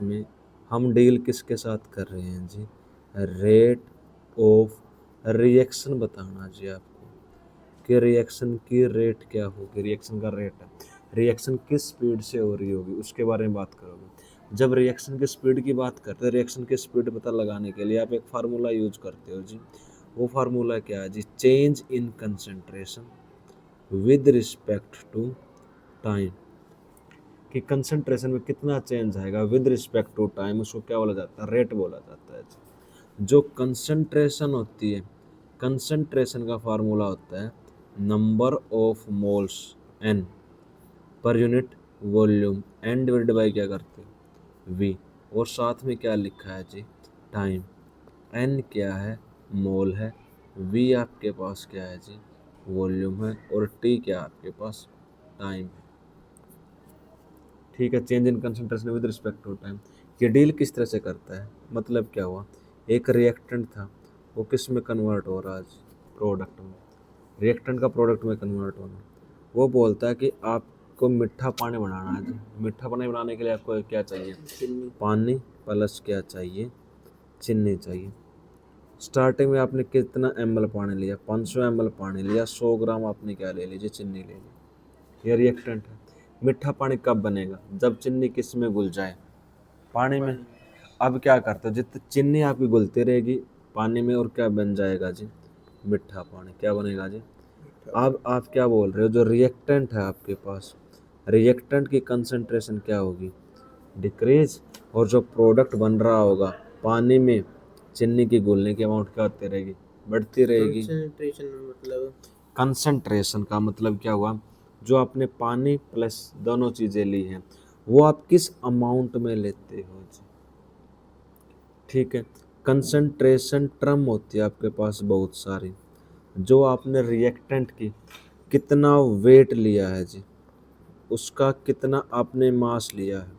में हम डील किसके साथ कर रहे हैं जी, रेट ऑफ रिएक्शन बताना जी आपको कि रिएक्शन की रेट क्या होगी, रिएक्शन का रेट है, रिएक्शन किस स्पीड से हो रही होगी उसके बारे में बात करोगे। जब रिएक्शन की स्पीड की बात करते हैं, रिएक्शन की स्पीड पता लगाने के लिए आप एक फार्मूला यूज करते हो जी। वो फार्मूला क्या है जी, change in concentration with respect to time, कि कंसंट्रेशन में कितना चेंज आएगा विद रिस्पेक्ट टू टाइम, उसको क्या बोला जाता है, रेट बोला जाता है जी। जो कंसंट्रेशन होती है, कंसंट्रेशन का फार्मूला होता है नंबर ऑफ मोल्स एन पर unit volume, N divided by क्या करते हैं वी, और साथ में क्या लिखा है जी, टाइम। एन क्या है, मोल है, वी आपके पास क्या है जी, वॉल्यूम है, और टी क्या आपके पास टाइम है। ठीक है, change in concentration with respect to time. ये डील किस तरह से करता है, मतलब क्या हुआ, एक रिएक्टेंट था वो किस में कन्वर्ट हो रहा है, प्रोडक्ट में, रिएक्टेंट का प्रोडक्ट में कन्वर्ट होना। वो बोलता है कि आपको मीठा पानी बनाना है जी, मीठा पानी बनाने के लिए आपको क्या चाहिए, पानी प्लस क्या चाहिए, चीनी चाहिए। स्टार्टिंग में आपने कितना ml पानी लिया, 500 ml पानी लिया, 100 ग्राम आपने क्या ले लीजिए, चीनी ले ली। ये रिएक्टेंट है। मीठा पानी कब बनेगा, जब चीनी किस में घुल जाए, पानी में। अब क्या करते हो, जितनी चीनी आपकी घुलती रहेगी पानी में, और क्या बन जाएगा जी, मीठा पानी, क्या बनेगा जी। अब आप क्या बोल रहे हो, जो रिएक्टेंट है आपके पास, रिएक्टेंट की कंसंट्रेशन क्या होगी, डिक्रीज, और जो प्रोडक्ट बन रहा होगा पानी में चीनी की घुलने की अमाउंट क्या होती रहेगी, बढ़ती रहेगी। कंसंट्रेशन का मतलब क्या हुआ, जो आपने पानी प्लस दोनों चीज़ें ली हैं वो आप किस अमाउंट में लेते हो जी। ठीक है, कंसंट्रेशन टर्म होती है आपके पास बहुत सारी, जो आपने रिएक्टेंट की कितना वेट लिया है जी, उसका कितना आपने मास लिया है,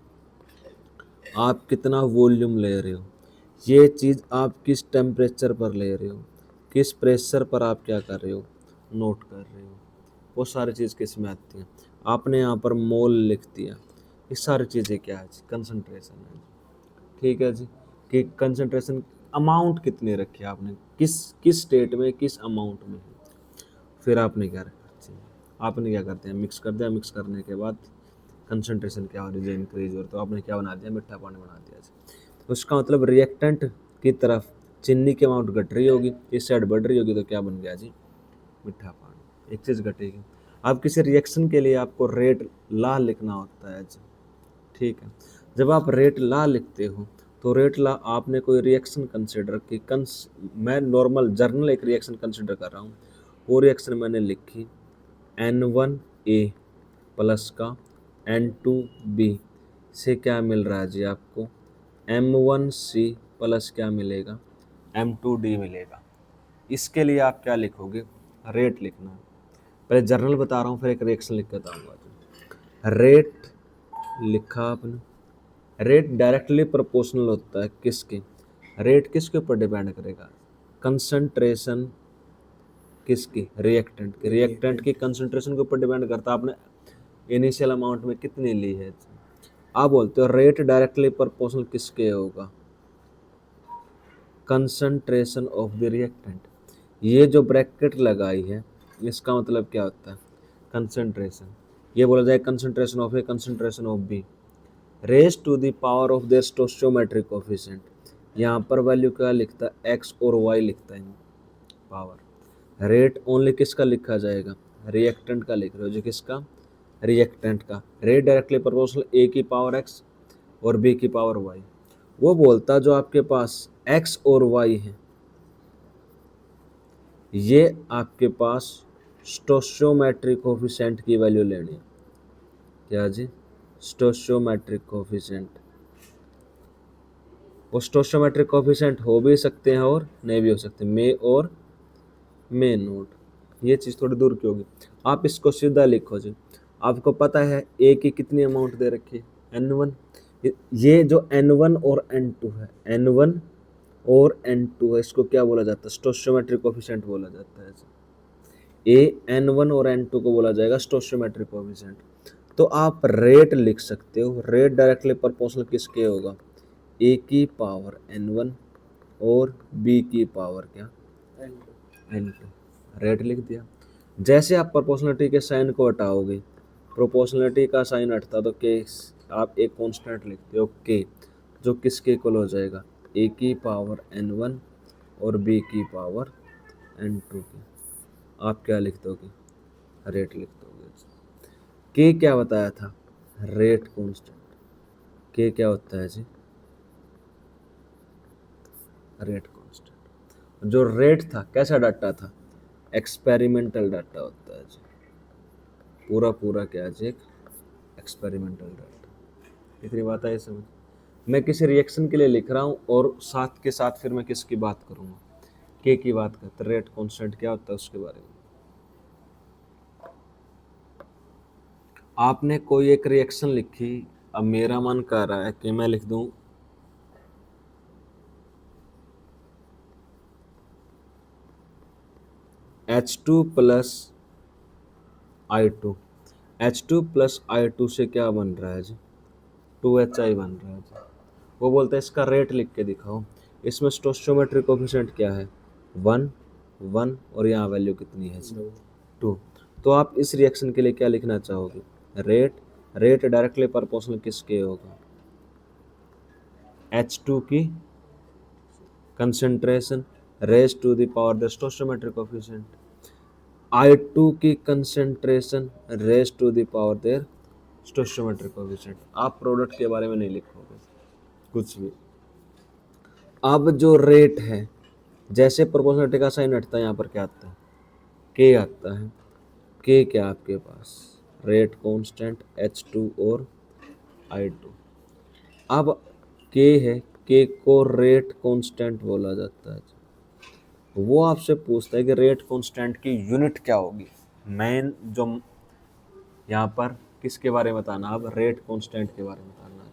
आप कितना वॉल्यूम ले रहे हो, ये चीज़ आप किस टेम्परेचर पर ले रहे हो, किस प्रेशर पर आप क्या कर रहे हो, नोट कर रहे हो, वो सारी चीज़ किस में आती हैं। आपने यहाँ पर मोल लिख दिया, ये सारी चीज़ें क्या है जी, कंसंट्रेशन है। ठीक है जी, कि कंसंट्रेशन अमाउंट कितनी रखी है आपने, किस स्टेट में किस अमाउंट में है। फिर आपने क्या रखा जी, आपने क्या करते हैं, मिक्स कर दिया, मिक्स करने के बाद कंसंट्रेशन क्या हो रही है, इंक्रीज हो रही है, तो आपने क्या बना दिया, मीठा पानी बना दिया जी। उसका मतलब रिएक्टेंट की तरफ चीनी की अमाउंट घट रही होगी, इस साइड बढ़ रही होगी, तो क्या बन गया जी, मीठा पानी। एक चीज़ घटेगी। अब किसी रिएक्शन के लिए आपको रेट ला लिखना होता है जी। ठीक है, जब आप रेट ला लिखते हो तो रेट ला आपने कोई रिएक्शन कंसिडर की, मैं नॉर्मल जर्नल एक रिएक्शन कंसिडर कर रहा हूँ, वो रिएक्शन मैंने लिखी N1A प्लस का N2B से क्या मिल रहा है जी आपको, M1C प्लस क्या मिलेगा, M2D मिलेगा। इसके लिए आप क्या लिखोगे, रेट लिखना। पहले जर्नल बता रहा हूँ, फिर एक रिएक्शन लिख के बताऊँगा। रेट लिखा आपने, रेट डायरेक्टली प्रोपोर्शनल होता है किसके, रेट किसके ऊपर डिपेंड करेगा, कंसंट्रेशन किसकी, रिएक्टेंट की, रिएक्टेंट की कंसंट्रेशन के ऊपर डिपेंड करता है आपने इनिशियल अमाउंट में कितनी ली है। आप बोलते हो रेट डायरेक्टली प्रोपोर्शनल किसके होगा, कंसंट्रेशन ऑफ द रिएक्टेंट। ये जो ब्रैकेट लगाई है इसका मतलब क्या होता है, कंसंट्रेशन, ये बोला जाए concentration of A, concentration of B, raise to the power of their stoichiometric coefficient. यहाँ पर वैल्यू क्या लिखता है, एक्स और वाई लिखता है पावर। रेट ओनली किसका लिखा जाएगा, रिएक्टेंट का लिख रहे हो जो, किसका, रिएक्टेंट का। रेट डायरेक्टली प्रोपोर्शनल ए की पावर एक्स और बी की पावर वाई। वो बोलता जो आपके पास एक्स और वाई है, ये आपके पास स्टोइचियोमेट्रिक कोएफिशिएंट की वैल्यू लेनी है। क्या जी, स्टोइचियोमेट्रिक कोएफिशिएंट। वो स्टोइचियोमेट्रिक कोएफिशिएंट हो भी सकते हैं और नहीं भी हो सकते, मे और मे नोट। ये चीज़ थोड़ी दूर की होगी, आप इसको सीधा लिखो जी। आपको पता है ए की कितनी अमाउंट दे रखी है, N1। ये जो N1 और N2 है, N1 और N2 है, इसको क्या बोला जाता है, स्टोइचियोमेट्रिक कोएफिशिएंट बोला जाता है। ए N1 और N2 को बोला जाएगा स्टोइचियोमेट्रिक कोएफिशिएंट। तो आप रेट लिख सकते हो, रेट डायरेक्टली प्रोपोर्शनल किसके होगा, ए की पावर n1 और बी की पावर क्या n2, रेट लिख दिया। जैसे आप प्रोपोर्शनलिटी के साइन को हटाओगे, प्रोपोर्शनलिटी का साइन हटता तो के आप एक कांस्टेंट लिखते हो के, जो किसके इक्वल हो जाएगा, ए की पावर n1 और बी की पावर n2 की। आप क्या लिख दोगे, रेट लिख दोगे। के क्या बताया था, रेट कांस्टेंट। के क्या होता है जी, रेट कांस्टेंट। जो रेट था कैसा डाटा था, एक्सपेरिमेंटल डाटा होता है जी, पूरा पूरा क्या जी, एक एक्सपेरिमेंटल डाटा। इतनी बात है समझ। मैं किसी रिएक्शन के लिए लिख रहा हूँ और साथ के साथ फिर मैं किसकी बात करूँगा, के की बात करते। रेट कांस्टेंट क्या होता है उसके बारे में। आपने कोई एक रिएक्शन लिखी, अब मेरा मन कर रहा है कि मैं लिख दूं H2 plus I2। H2 plus I2 से क्या बन रहा है जी, 2HI बन रहा है जी। वो बोलते हैं इसका रेट लिख के दिखाओ। इसमें स्टोइचोमेट्रिक कोएफिशिएंट क्या है, 1 1 और यहाँ वैल्यू कितनी है जी, 2। तो आप इस रिएक्शन के लिए क्या लिखना चाहोगे, रेट। रेट डायरेक्टली प्रोपोर्शनल किसके होगा, H2 की concentration raise to the power the stoichiometric coefficient, I2 की concentration raise to the power their stoichiometric coefficient. आप प्रोडक्ट के बारे में नहीं लिखोगे कुछ भी। अब जो रेट है, जैसे प्रोपोर्शनलिटी का साइन हटता है यहाँ पर क्या आता है, के आता है। के क्या आपके पास, रेट कांस्टेंट H2 और I2। अब के है, के को रेट कांस्टेंट बोला जाता है। वो आपसे पूछता है कि रेट कांस्टेंट की यूनिट क्या होगी। मेन जो यहाँ पर किसके बारे में बताना, अब रेट कांस्टेंट के बारे में बताना है।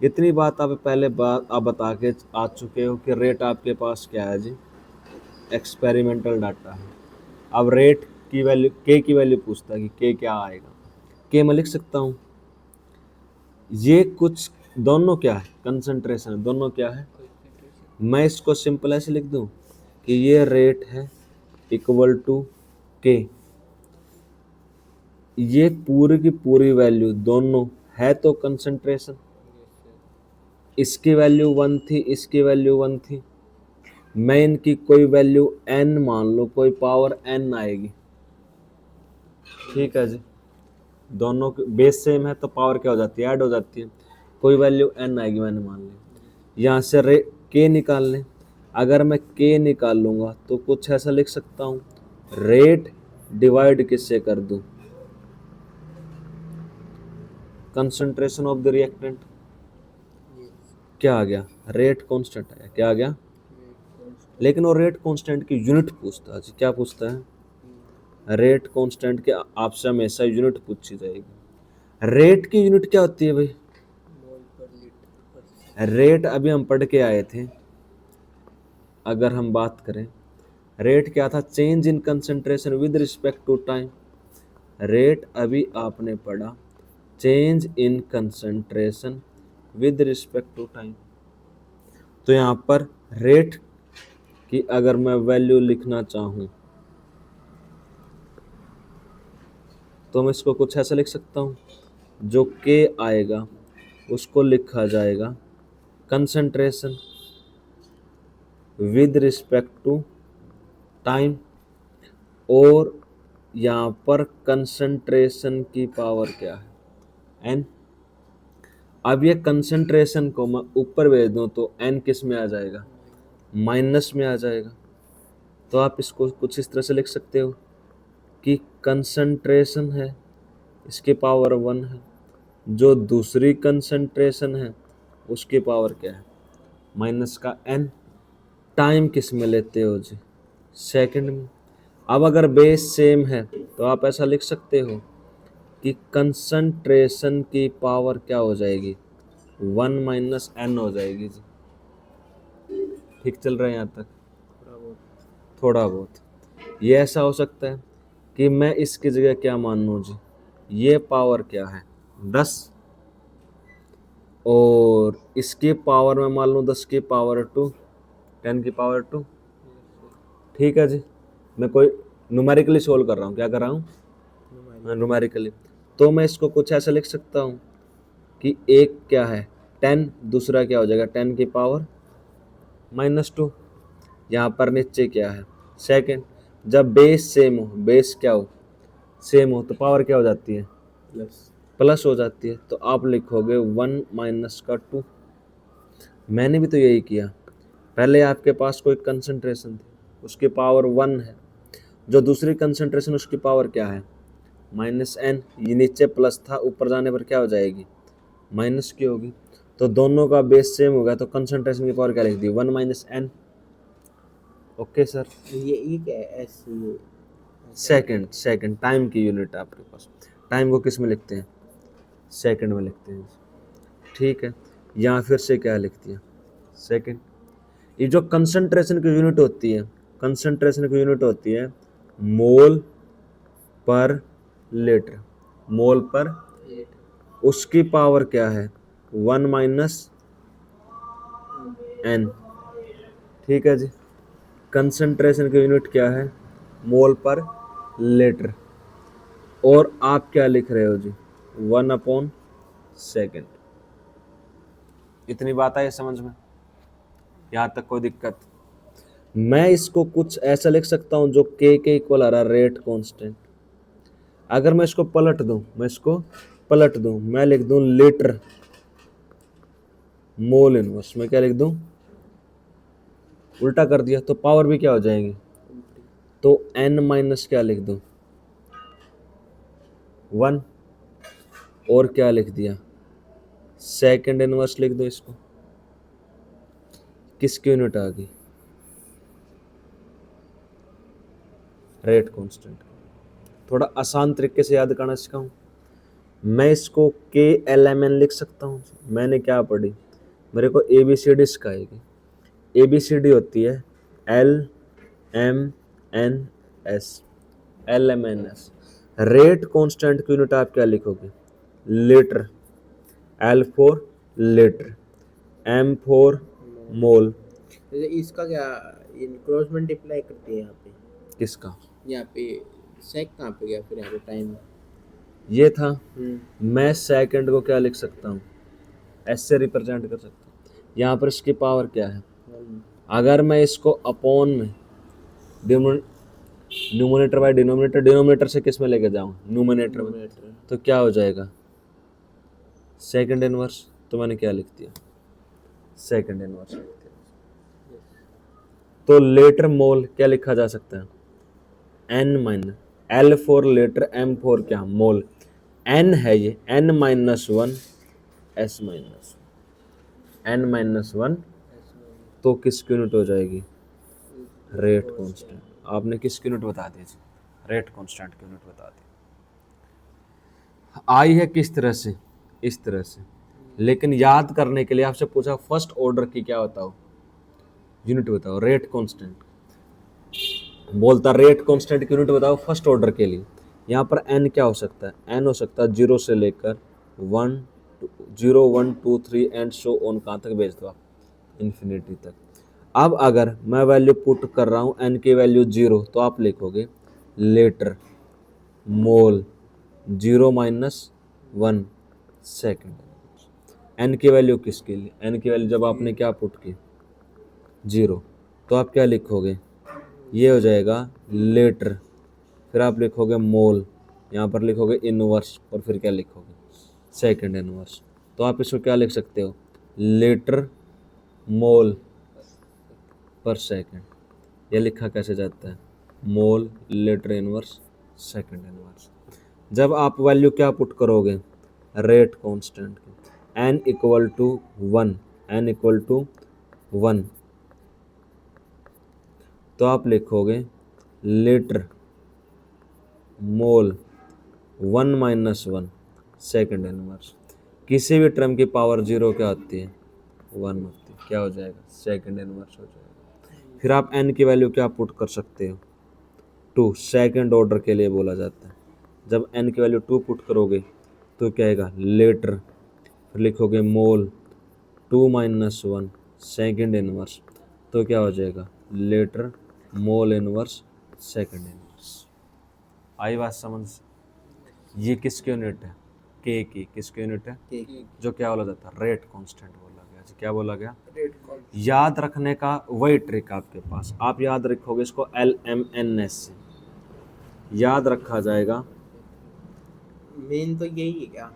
इतनी बात आप पहले बात आप बता के आ चुके हो कि रेट आपके पास क्या है जी, एक्सपेरिमेंटल डाटा है। अब रेट की वैल्यू, के की वैल्यू पूछता है कि के क्या आएगा। के मैं लिख सकता हूँ, ये कुछ दोनों क्या है, कंसंट्रेशन, दोनों क्या है। मैं इसको सिंपल ऐसे लिख दूँ कि ये रेट है इक्वल टू के, ये पूरी की पूरी वैल्यू दोनों है तो कंसंट्रेशन। इसकी वैल्यू 1 थी, इसकी वैल्यू 1 थी। मैं इनकी कोई वैल्यू n मान लो, कोई पावर n आएगी, ठीक है जी। दोनों बेस सेम है तो पावर क्या हो जाती है, ऐड हो जाती है। कोई वैल्यू n आएगी, मैंने मान ली। यहाँ से के निकाल लें। अगर मैं के निकाल लूँगा तो कुछ ऐसा लिख सकता हूँ, रेट डिवाइड किससे कर दूँ, कंसंट्रेशन ऑफ द रिएक्टेंट। क्या आ गया, रेट कांस्टेंट आया। क्या आ गया, लेकिन वो रेट कांस्टेंट की यूनिट पूछता है जी। क्या पूछता है, रेट कांस्टेंट के आपसे हमेशा यूनिट पूछी जाएगी। रेट की यूनिट क्या होती है भाई, रेट अभी हम पढ़ के आए थे। अगर हम बात करें, रेट क्या था, change in concentration with respect to time. Rate अभी आपने पढ़ा, change in concentration with respect to time. तो यहाँ पर रेट की अगर मैं वैल्यू लिखना चाहूँ तो मैं इसको कुछ ऐसा लिख सकता हूँ, जो के आएगा उसको लिखा जाएगा concentration with respect to time, और यहाँ पर कंसंट्रेशन की पावर क्या है, n। अब ये कंसंट्रेशन को मैं ऊपर भेज दूँ तो n किस में आ जाएगा, माइनस में आ जाएगा। तो आप इसको कुछ इस तरह से लिख सकते हो कि कंसंट्रेशन है, इसकी पावर 1 है, जो दूसरी कंसंट्रेशन है उसकी पावर क्या है, माइनस का n। टाइम किस में लेते हो जी, सेकंड में। अब अगर बेस सेम है तो आप ऐसा लिख सकते हो कि कंसंट्रेशन की पावर क्या हो जाएगी, 1 माइनस n हो जाएगी जी। ठीक चल रहा है यहाँ तक, थोड़ा बहुत। ये ऐसा हो सकता है कि मैं इसकी जगह क्या मान लूँ जी, ये पावर क्या है 10, और इसकी पावर में मान लो 10 की पावर 2, 10 की पावर 2। ठीक है जी, मैं कोई न्यूमेरिकली सोल्व कर रहा हूँ, क्या कर रहा हूँ, न्यूमेरिकली। तो मैं इसको कुछ ऐसा लिख सकता हूँ कि एक क्या है 10, दूसरा क्या हो जाएगा 10 की पावर -2। यहाँ पर नीचे क्या है सेकंड। जब बेस सेम हो, बेस क्या हो सेम हो, तो पावर क्या हो जाती है प्लस हो जाती है। तो आप लिखोगे 1 माइनस का 2। मैंने भी तो यही किया, पहले आपके पास कोई कंसंट्रेशन थी, उसकी पावर 1 है, जो दूसरी कंसंट्रेशन उसकी पावर क्या है -n। ये नीचे प्लस था, ऊपर जाने पर क्या हो जाएगी माइनस की होगी। तो दोनों का बेस सेम होगा, तो कंसंट्रेशन की पावर क्या लिख दी 1 - n। ओके सर, ये क्या है एस ये सेकंड टाइम की यूनिट है आपके पास। टाइम को किस में लिखते हैं सेकंड में लिखते हैं। ठीक है, यहाँ फिर से क्या लिख दिया सेकंड। ये जो कंसंट्रेशन की यूनिट होती है, कंसंट्रेशन की यूनिट होती है मोल पर लीटर, मोल पर उसकी पावर क्या है 1 - n। ठीक है जी, कंसंट्रेशन की यूनिट क्या है मोल पर लीटर। और आप क्या लिख रहे हो जी 1/सेकंड। इतनी बात आई समझ में, यहाँ तक कोई दिक्कत। मैं इसको कुछ ऐसा लिख सकता हूँ जो के इक्वल आ रहा है रेट कांस्टेंट। अगर मैं इसको पलट दूं, मैं लिख दूं लीटर मोल इनवर्स। मैं क्या लिख दूं उल्टा कर दिया, तो पावर भी क्या हो जाएगी, तो n माइनस क्या लिख दूं 1। और क्या लिख दिया सेकंड इनवर्स लिख दो इसको। किसकी यूनिट आ गई रेट कांस्टेंट। थोड़ा आसान तरीके से याद करना सिखाऊं, मैं इसको के एल एम एन लिख सकता हूँ। मैंने क्या पढ़ी, मेरे को ए बी सी डी सिखाएगी। ए बी सी डी होती है L M N S, L M N S. Rate constant की यूनिट आप क्या लिखोगे litre, L for litre, M for mole. इसका क्या क्रॉस मल्टीप्लाई करते हैं यहाँ पे, किसका यहाँ पे सेक कहाँ पे गया फिर यहाँ पे टाइम ये था। मैं सेकंड को क्या लिख सकता हूँ एस से रिप्रेजेंट कर सकता हूँ। यहाँ पर इसकी पावर क्या है, अगर मैं इसको अपॉन में न्यूमरेटर बाय डिनोमिनेटर, डिनोमिनेटर से किस में लेके जाऊँ न्यूमरेटर में, तो क्या हो जाएगा सेकंड इनवर्स। तो मैंने क्या लिख दिया सेकंड इनवर्स लिख दिया। तो लीटर मोल क्या लिखा जा सकता है N minus L for litre, M for क्या मोल, एन है ये n - 1 s -1 तो किसकी यूनिट हो जाएगी रेट कांस्टेंट। आपने किसकी यूनिट बता दी जी रेट कांस्टेंट की यूनिट बता दी। आई है किस तरह से इस तरह से, लेकिन याद करने के लिए आपसे पूछा फर्स्ट ऑर्डर की क्या बताओ यूनिट बताओ रेट कांस्टेंट। बोलता रेट कांस्टेंट की यूनिट बताओ फर्स्ट ऑर्डर के लिए। यहाँ पर n क्या हो सकता है, n हो सकता है 0 से लेकर 1 0 1 2 3 एंड सो ऑन, कहाँ तक भेज दो आप इन्फिनिटी तक। अब अगर मैं वैल्यू पुट कर रहा हूँ n की वैल्यू 0, तो आप लिखोगे लीटर मोल 0 - 1 सेकेंड। n की वैल्यू किसके लिए, n की वैल्यू जब आपने क्या पुट की 0, तो आप क्या लिखोगे ये हो जाएगा लीटर, फिर आप लिखोगे मोल, यहाँ पर लिखोगे इनवर्स, और फिर क्या लिखोगे सेकंड इनवर्स। तो आप इसको क्या लिख सकते हो लीटर मोल पर सेकंड। ये लिखा कैसे जाता है mole litre inverse second inverse. जब आप वैल्यू क्या पुट करोगे रेट कांस्टेंट की n equal to 1, n equal to 1, तो आप लिखोगे लीटर मोल 1 - 1 सेकंड इनवर्स। किसी भी टर्म की पावर 0 क्या होती है 1 होती है, क्या हो जाएगा सेकंड इनवर्स हो जाएगा। फिर आप n की वैल्यू क्या पुट कर सकते हो 2, सेकंड ऑर्डर के लिए बोला जाता है। जब n की वैल्यू 2 पुट करोगे तो क्या आएगा लीटर, फिर लिखोगे मोल 2 - 1 सेकेंड इनवर्स, तो क्या हो जाएगा litre mole inverse second inverse. आई बात समझ? ये किसकी यूनिट है? के की। किसकी यूनिट है? के जो क्या बोला जाता है रेट कांस्टेंट बोला गया। जी क्या बोला गया? रेट कॉल याद रखने का वही ट्रिक आपके पास, आप याद रखोगे इसको LMNS से याद रखा जाएगा। मेन तो यही है क्या?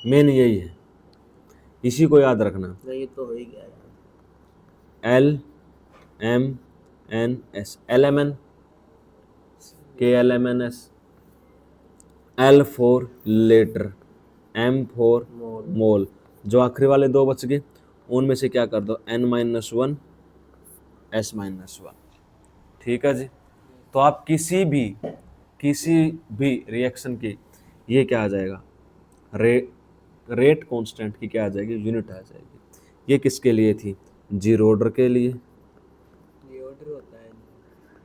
मेन यही है, इसी को याद रखना। नहीं, ये तो हो ही गया यार। LMNS LMN KLMNS, L for litre, M for mole mole. जो आखिरी वाले दो बच गए उनमें से क्या कर दो N-1 S-1। ठीक है जी। तो आप किसी भी रिएक्शन की ये क्या आ जाएगा रेट कांस्टेंट की क्या आ जाएगी यूनिट आ जाएगी। ये किसके लिए थी? जीरो ऑर्डर के लिए। ये ऑर्डर होता है।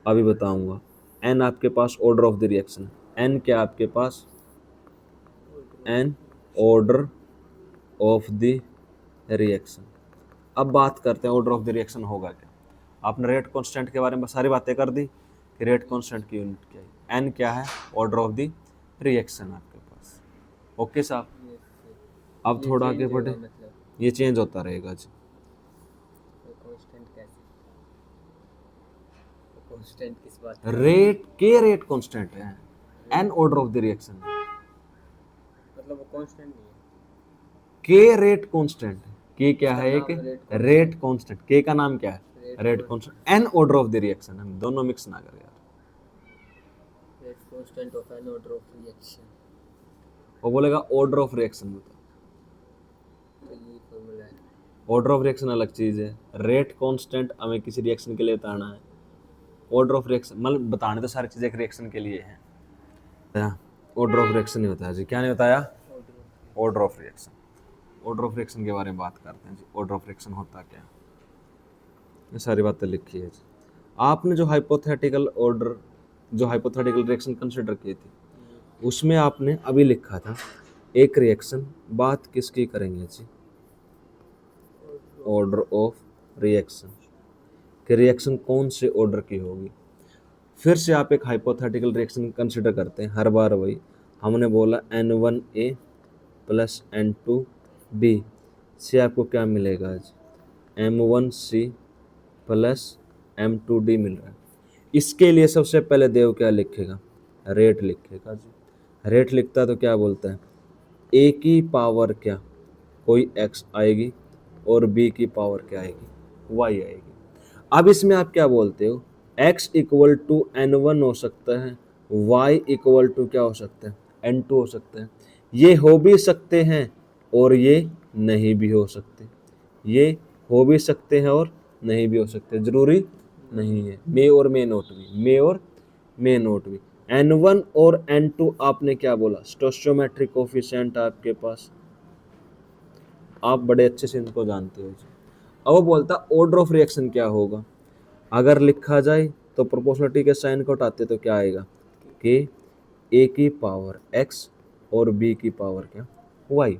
अभी बताऊंगा। एन आपके पास order of the reaction, n क्या आपके पास n order of the reaction. अब बात करते हैं ऑर्डर ऑफ द रिएक्शन होगा क्या। आपने रेट कांस्टेंट के बारे में सारी बातें कर दी कि रेट कांस्टेंट की यूनिट क्या है, एन क्या है ऑर्डर ऑफ द रिएक्शन आपके पास। ओके साहब, अब थोड़ा आगे बढ़े। मतलब ये चेंज होता रहेगा जी। कांस्टेंट कैसे? कांस्टेंट किस बात? रेट कांस्टेंट है, N order of the reaction, मतलब वो कांस्टेंट नहीं है। के रेट कांस्टेंट है। के क्या है? उसका एक नाम rate रेट कांस्टेंट। के का नाम क्या है? Rate rate constant. N order of the reaction, हम दोनों मिक्स ना कर यार। Rate constant of N order of reaction. वो बोलेगा ऑर्डर ऑफ रिएक्शन बता। तो ये फॉर्मूला है। ऑर्डर ऑफ रिएक्शन अलग चीज है, रेट कांस्टेंट हमें किसी रिएक्शन के लिए बताना है। ऑर्डर ऑफ रिएक्शन मतलब बताने तो सारी चीजें एक रिएक्शन के लिए है। ऑर्डर ऑफ रिएक्शन नहीं बताया जी। क्या नहीं बताया? Order of reaction. Order of reaction के बारे में बात करते हैं जी। ऑर्डर ऑफ रिएक्शन होता क्या है, ये सारी बातें लिखी है जी। आपने जो हाइपोथेटिकल रिएक्शन कंसिडर की थी उसमें आपने अभी लिखा था एक रिएक्शन, बात किसकी करेंगे जी? ऑर्डर ऑफ रिएक्शन कि रिएक्शन कौन से ऑर्डर की होगी। फिर से आप एक हाइपोथेटिकल रिएक्शन कंसिडर करते हैं, हर बार वही हमने बोला N1A प्लस N2B से आपको क्या मिलेगा आज? M1C प्लस M2D मिल रहा है। इसके लिए सबसे पहले देव क्या लिखेगा? रेट लिखेगा जी। रेट लिखता तो क्या बोलता है? ए की पावर क्या कोई x आएगी और b की पावर क्या आएगी? y आएगी। अब इसमें आप क्या बोलते हो? x इक्वल टू N1 हो सकता है, y इक्वल टू क्या हो सकता है? N2 हो सकता है। ये हो भी सकते हैं और ये नहीं भी हो सकते। ये हो भी सकते हैं और नहीं भी हो सकते, जरूरी नहीं है। मे और मे नोट भी, मे और मे नोट भी। N1 और N2 आपने क्या बोला? स्टोइचोमेट्रिक कोफिशिएंट आपके पास, आप बड़े अच्छे से इनको जानते हो जी। अब वो बोलता ऑर्डर ऑफ रिएक्शन क्या होगा। अगर लिखा जाए तो प्रोपोर्शनलिटी के साइन को हटाते तो क्या आएगा? कि ए की पावर x और b की पावर क्या? y।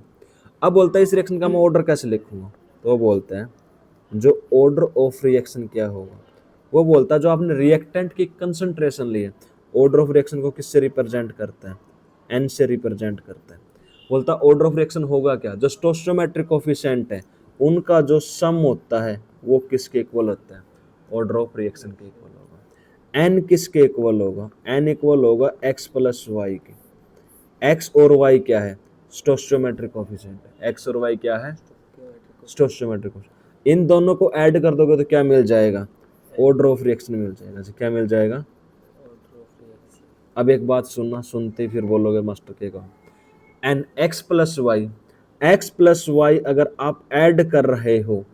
अब बोलता है इस रिएक्शन का मैं ऑर्डर कैसे लिखूंगा, तो वो बोलता है जो ऑर्डर ऑफ रिएक्शन क्या होगा, वो बोलता है जो आपने रिएक्टेंट की कंसंट्रेशन ली है, ऑर्डर ऑफ रिएक्शन को किससे रिप्रेजेंट करता है? n से रिप्रेजेंट करता है। बोलता ऑर्डर ऑफ रिएक्शन होगा क्या? जो स्टोइचोमेट्रिक कोफिशिएंट है उनका जो सम होता है वो किसके इक्वल होता है? ऑर्डर ऑफ रिएक्शन के इक्वल होगा। n किसके इक्वल होगा? n इक्वल होगा x प्लस वाई के। x और y क्या है? स्टोइचोमेट्रिक कोफिशिएंट है। x और y क्या है? स्टोइचोमेट्रिक कोफिशिएंट। इन दोनों को ऐड कर दोगे तो क्या मिल जाएगा? ऑर्डर ऑफ रिएक्शन मिल जाएगा। क्या मिल जाएगा? Order of reaction. अब एक बात सुनना, सुनते ही फिर बोलोगे मास्टर के का एन एक्स प्लस वाई अगर आप ऐड कर रहे हो,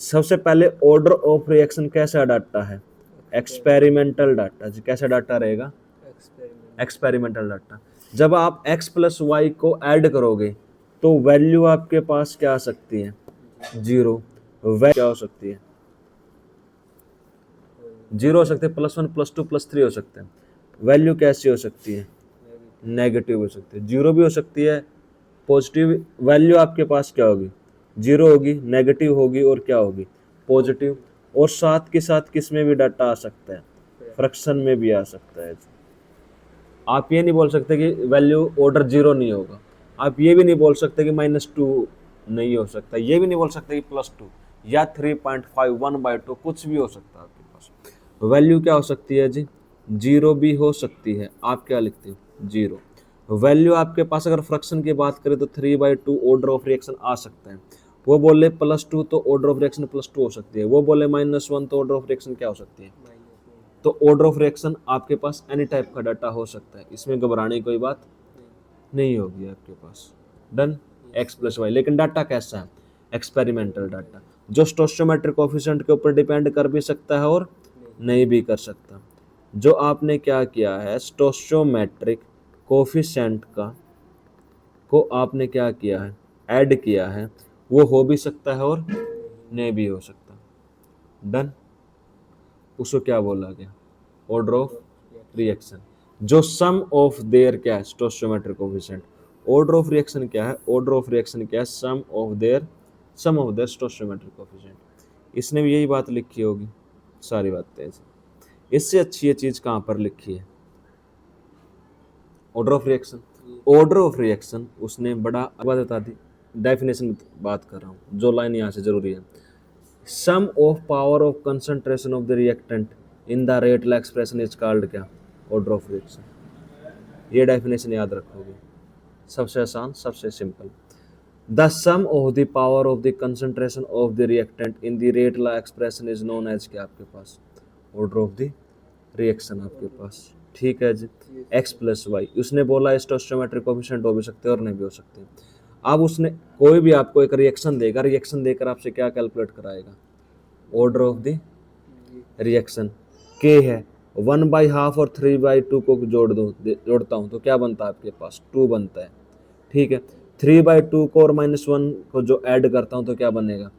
सबसे पहले ऑर्डर ऑफ रिएक्शन कैसा डाटा है? एक्सपेरिमेंटल डाटा जी। कैसा डाटा रहेगा? Experimental data. जब आप x प्लस वाई को ऐड करोगे तो वैल्यू आपके पास क्या आ सकती है? जीरो। वैल्यू क्या हो सकती है? जीरो हो सकते हैं, +1 +2 +3 हो सकते हैं। वैल्यू कैसी हो सकती है? नेगेटिव हो सकती है। जीरो भी हो सकती है, पॉजिटिव वैल्यू आपके पास क्या होगी, जीरो होगी, नेगेटिव होगी और क्या होगी, पॉजिटिव। और साथ के साथ किस में भी डाटा आ सकता है, फ्रैक्शन में भी आ सकता है। आप ये नहीं बोल सकते कि वैल्यू ऑर्डर जीरो नहीं होगा, आप ये भी नहीं बोल सकते कि -2 नहीं हो सकता, ये भी नहीं बोल सकते कि +2 या 3.5 1/2 कुछ भी हो सकता है आपके पास। वैल्यू क्या हो सकती है जी, जीरो भी हो सकती है। आप क्या लिखते हो, जीरो। वैल्यू आपके पास अगर फ्रैक्शन की बात करें तो 3/2 ऑर्डर ऑफ रिएक्शन आ सकता है। वो बोले +2 तो ऑर्डर ऑफ रिएक्शन +2 हो सकती है, वो बोले -1 तो ऑर्डर ऑफ रिएक्शन क्या हो सकती है। तो ऑर्डर ऑफ रिएक्शन आपके पास एनी टाइप का डाटा हो सकता है, इसमें घबराने की कोई बात नहीं होगी आपके पास। Done, x+y। लेकिन डाटा कैसा है, एक्सपेरिमेंटल डाटा, जो स्टोइचोमेट्रिक कोफिशिएंट के ऊपर डिपेंड कर भी सकता है और नहीं भी कर सकता। जो आपने क्या किया है, स्टोइचोमेट्रिक कोफिशिएंट को आपने क्या किया है, ऐड किया है, वो हो भी सकता है और नहीं भी हो सकता। डन, उसको क्या बोला गया, ऑर्डर ऑफ रिएक्शन। जो सम ऑफ देयर क्या है, स्टोइचोमेट्रिक कोफिशिएंट। ऑर्डर ऑफ रिएक्शन क्या है, ऑर्डर ऑफ रिएक्शन क्या है, सम ऑफ देयर स्टोइचोमेट्रिक कोफिशिएंट। इसने भी यही बात लिखी होगी, सारी बातें ऐसी। इससे अच्छी ये चीज कहाँ पर लिखी है, order of reaction. Order of reaction उसने बड़ा बात बता दी, डेफिनेशन बात कर रहा हूँ, जो लाइन यहाँ से जरूरी है। Sum of power of concentration of the reactant in the rate law expression is called क्या, ऑर्डर ऑफ रिएक्शन। ये डेफिनेशन याद रखोगे, सबसे आसान, सबसे simple. The sum of the power of the concentration of the reactant in the rate law expression is known as क्या, आपके पास ऑर्डर ऑफ द रिएक्शन आपके पास। ठीक है जी, x+y। उसने बोला स्टोइचोमेट्रिक कोफिशिएंट हो भी सकते हैं और नहीं भी हो सकते। अब उसने कोई भी आपको एक रिएक्शन देगा, रिएक्शन देकर आपसे क्या कैलकुलेट कराएगा, order of the reaction. k है, 1/2 और 3/2 को जोड़ता हूँ तो क्या बनता है आपके पास, 2 बनता है। ठीक है, 3/2 को और -1 को जो ऐड करता हूँ तो क्या बनेगा,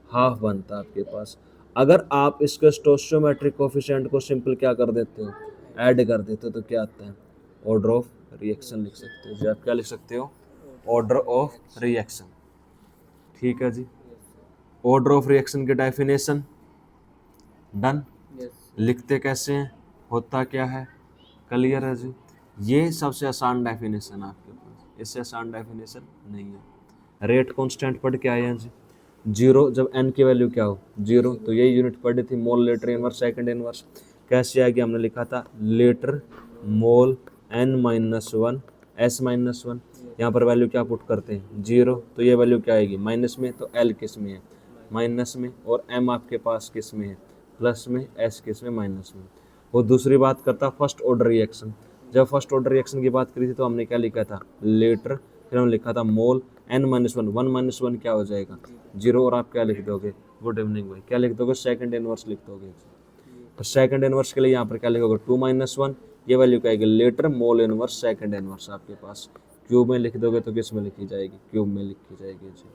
हाफ बनता है आपके पास। अगर आप इसके स्टोइचोमेट्रिक कोफिशिएंट को सिंपल क्या कर देते हो, ऐड कर देते हो तो क्या आता है, ऑर्डर ऑफ रिएक्शन लिख सकते हो जी। आप क्या लिख सकते हो, ऑर्डर ऑफ रिएक्शन। ठीक है जी, ऑर्डर ऑफ रिएक्शन की डेफिनेशन। डन, लिखते कैसे हैं, होता क्या है, क्लियर है जी। ये सबसे आसान डेफिनेशन आपके पास, इससे आसान डेफिनेशन नहीं है। रेट कांस्टेंट पढ़ के आए हैं जी, जीरो जब n की वैल्यू क्या हो, जीरो, तो यही यूनिट पढ़ी थी, मोल लीटर इनवर्स सेकंड इनवर्स। कैसे आएगी, हमने लिखा था लीटर मोल n-1 s-1। यहाँ पर वैल्यू क्या पुट करते हैं, जीरो, तो ये वैल्यू क्या आएगी, माइनस में, तो l किस में है, माइनस में, और m आपके पास किस में है, प्लस में, s किस में, माइनस में। वो दूसरी बात करता फर्स्ट ऑर्डर रिएक्शन। जब फर्स्ट ऑर्डर रिएक्शन की बात करी थी तो हमने क्या लिखा था, लीटर, फिर हमने लिखा था मोल n-1, 1 क्या हो जाएगा, जीरो, और आप क्या लिख दोगे, गुड इवनिंग भाई, क्या लिख दोगे, सेकंड इनवर्स लिख दोगे। तो सेकंड इनवर्स के लिए यहाँ पर क्या लिखोगे, 2-1, ये वैल्यू क्या आएगी, litre mole inverse second inverse आपके पास। क्यूब में लिख दोगे तो किस में लिखी जाएगी, क्यूब में लिखी जाएगी जी।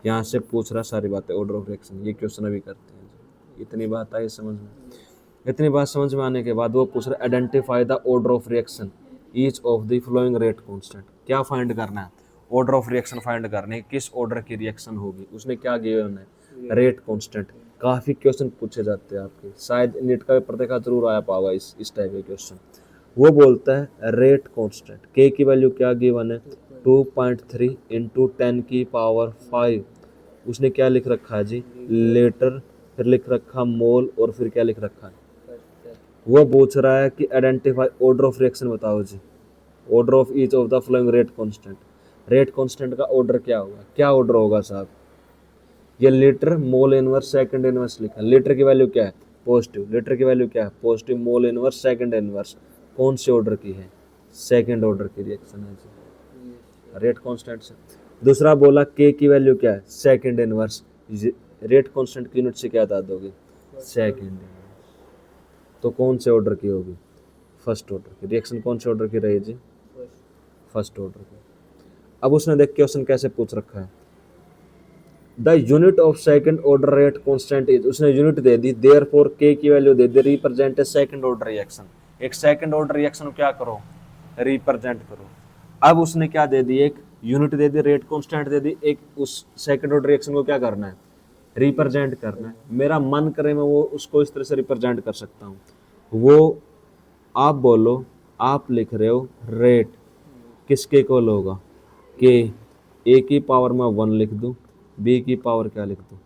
यहाँ से पूछ रहा सारी बातें, ऑर्डर ऑफ रिएक्शन, ये क्वेश्चन अभी करते हैं जी। इतनी बात आई समझ में, इतनी बात समझ में आने के बाद वो पूछ रहा identify the order of reaction each of the following rate constant. क्या फाइंड करना है, ऑर्डर ऑफ रिएक्शन फाइंड करने है, किस ऑर्डर की रिएक्शन होगी। उसने क्या गिवन है, रेट कांस्टेंट। काफ़ी क्वेश्चन पूछे जाते हैं आपके, शायद नीट का पेपर देखा जरूर आया पाएगा इस टाइप के क्वेश्चन। वो बोलता है रेट कांस्टेंट, के की वैल्यू क्या गिवन है, 2.3 इंटू 10⁵। उसने क्या लिख रखा है जी, लीटर, फिर लिख रखा मोल, और फिर क्या लिख रखा है, वो पूछ रहा है कि आइडेंटिफाई ऑर्डर ऑफ रिएक्शन बताओ जी, order of each of the following rate constant. Rate constant का ऑर्डर क्या होगा, क्या ऑर्डर होगा साहब, ये litre mole inverse second inverse लिखा। लीटर की वैल्यू क्या है, पॉजिटिव, लीटर की वैल्यू क्या है, positive, mole inverse second inverse, कौन से ऑर्डर की है, सेकंड ऑर्डर की रिएक्शन है जी, रेट कांस्टेंट से। दूसरा बोला के की वैल्यू क्या है, सेकंड इनवर्स, रेट कांस्टेंट की यूनिट से क्या बता दोगे, सेकंड इनवर्स, तो कौन से ऑर्डर की होगी, फर्स्ट ऑर्डर की। रिएक्शन कौन से ऑर्डर की रही जी, फर्स्ट ऑर्डर की। अब उसने देख क्वेश्चन कैसे पूछ रखा है, the unit of second order rate constant is, उसने यूनिट दे दी, देयरफॉर के की value they the, represent a second order reaction. एक सेकंड ऑर्डर रिएक्शन क्या करो, रिप्रेजेंट करो। अब उसने क्या दे दी, एक यूनिट दे दी, रेट कांस्टेंट दे दी, एक उस सेकंड ऑर्डर रिएक्शन को क्या करना है, रिप्रेजेंट करना है। मेरा मन करे मैं वो उसको इस तरह से रिप्रेजेंट कर सकता हूँ। वो आप बोलो, आप लिख रहे हो रेट किसके इक्वल होगा, के ए की पावर में 1 लिख दूँ, बी की पावर क्या लिख दूँ,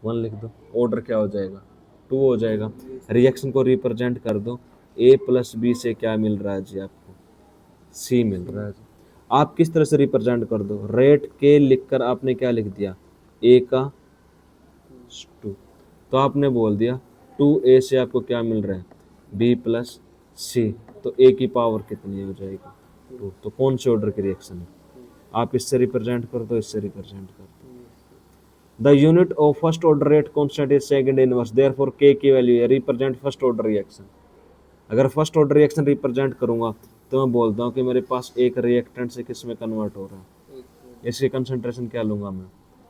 1 लिख दो, ऑर्डर क्या हो जाएगा, 2 हो जाएगा। रिएक्शन को रिप्रेजेंट कर दो, ए प्लस बी से क्या मिल रहा है जी आपको, सी मिल रहा है जी। आप किस तरह से रिप्रेजेंट कर दो, रेट के लिखकर आपने क्या लिख दिया, ए का 2, तो आपने बोल दिया 2a से आपको क्या मिल रहा है, b प्लस सी, तो a की पावर कितनी हो जाएगी 2। तो कौन से ऑर्डर की रिएक्शन है, आप इससे रिप्रेजेंट कर दो, इससे रिप्रेजेंट कर दो। The unit of first order rate constant is second inverse, therefore k की वैल्यू है रिप्रेजेंट फर्स्ट ऑर्डर रिएक्शन। अगर फर्स्ट ऑर्डर रिएक्शन रिप्रेजेंट करूंगा तो मैं बोलता हूँ कि मेरे पास एक रिएक्टेंट से किस में कन्वर्ट हो रहा है, इसकी कंसंट्रेशन क्या लूंगा मैं,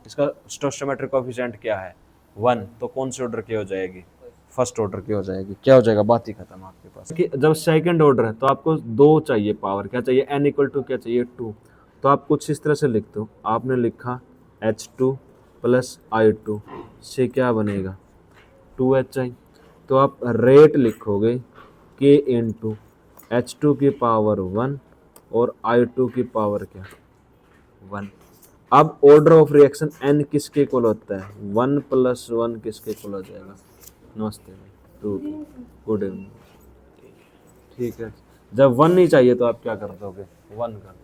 इसका स्टोइकोमेट्रिक कोएफिशिएंट क्या है 1, तो कौन से ऑर्डर की हो जाएगी, फर्स्ट ऑर्डर की हो जाएगी, क्या हो जाएगा, बात ही खत्म आपके पास। कि जब सेकंड ऑर्डर है तो आपको 2 चाहिए पावर, क्या चाहिए, n इक्वल टू क्या चाहिए 2, तो आप कुछ इस तरह से लिख दो, आपने लिखा H2 प्लस I2 से क्या बनेगा 2HI, तो आप रेट लिखोगे K इंटू H2 की पावर 1 और I2 की पावर क्या 1। अब ऑर्डर ऑफ रिएक्शन n किसके इक्वल होता है, 1 प्लस 1 किसके इक्वल हो जाएगा, नमस्ते 2, गुड इवनिंग। ठीक है, जब 1 नहीं चाहिए तो आप क्या कर दोगे, 1 कर